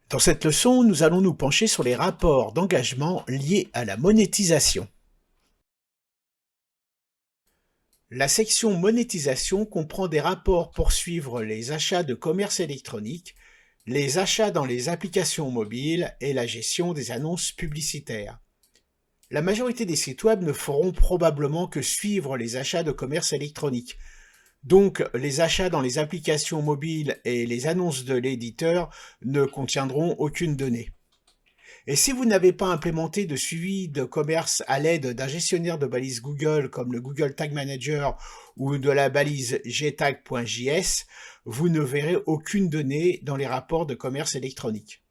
Dans cette leçon, nous allons nous pencher sur les rapports d'engagement liés à la monétisation. La section monétisation comprend des rapports pour suivre les achats de commerce électronique, les achats dans les applications mobiles et la gestion des annonces publicitaires. La majorité des sites web ne feront probablement que suivre les achats de commerce électronique. Donc, les achats dans les applications mobiles et les annonces de l'éditeur ne contiendront aucune donnée. Et si vous n'avez pas implémenté de suivi de commerce à l'aide d'un gestionnaire de balises Google comme le Google Tag Manager ou de la balise gtag.js, vous ne verrez aucune donnée dans les rapports de commerce électronique.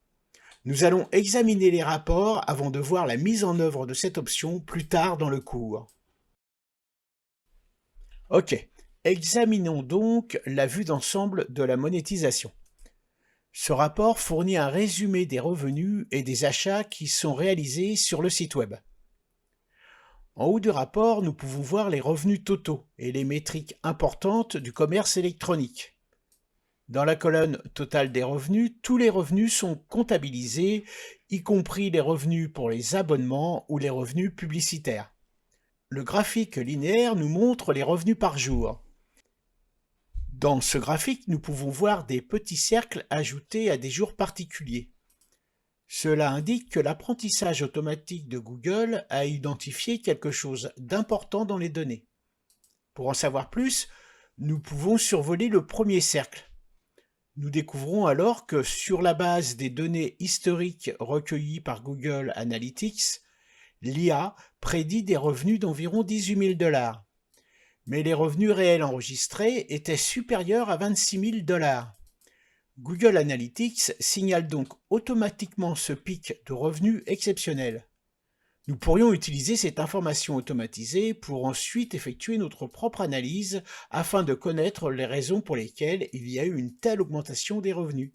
Nous allons examiner les rapports avant de voir la mise en œuvre de cette option plus tard dans le cours. Ok, examinons donc la vue d'ensemble de la monétisation. Ce rapport fournit un résumé des revenus et des achats qui sont réalisés sur le site web. En haut du rapport, nous pouvons voir les revenus totaux et les métriques importantes du commerce électronique. Dans la colonne « Total des revenus », tous les revenus sont comptabilisés, y compris les revenus pour les abonnements ou les revenus publicitaires. Le graphique linéaire nous montre les revenus par jour. Dans ce graphique, nous pouvons voir des petits cercles ajoutés à des jours particuliers. Cela indique que l'apprentissage automatique de Google a identifié quelque chose d'important dans les données. Pour en savoir plus, nous pouvons survoler le premier cercle. Nous découvrons alors que sur la base des données historiques recueillies par Google Analytics, l'IA prédit des revenus d'environ 18 000 $. Mais les revenus réels enregistrés étaient supérieurs à 26 000 $. Google Analytics signale donc automatiquement ce pic de revenus exceptionnel. Nous pourrions utiliser cette information automatisée pour ensuite effectuer notre propre analyse afin de connaître les raisons pour lesquelles il y a eu une telle augmentation des revenus.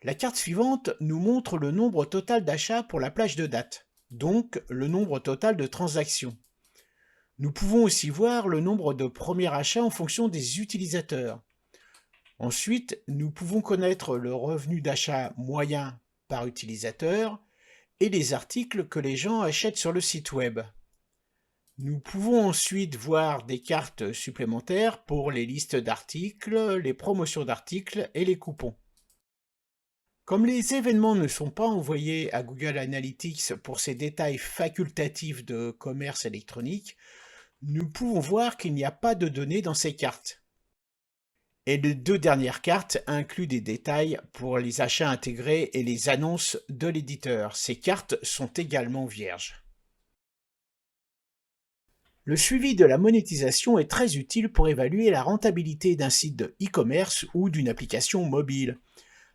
La carte suivante nous montre le nombre total d'achats pour la plage de date, donc le nombre total de transactions. Nous pouvons aussi voir le nombre de premiers achats en fonction des utilisateurs. Ensuite, nous pouvons connaître le revenu d'achat moyen par utilisateur et les articles que les gens achètent sur le site web. Nous pouvons ensuite voir des cartes supplémentaires pour les listes d'articles, les promotions d'articles et les coupons. Comme les événements ne sont pas envoyés à Google Analytics pour ces détails facultatifs de commerce électronique, nous pouvons voir qu'il n'y a pas de données dans ces cartes. Et les deux dernières cartes incluent des détails pour les achats intégrés et les annonces de l'éditeur. Ces cartes sont également vierges. Le suivi de la monétisation est très utile pour évaluer la rentabilité d'un site de e-commerce ou d'une application mobile.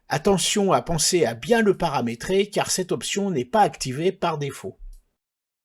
Attention à penser à bien le paramétrer car cette option n'est pas activée par défaut.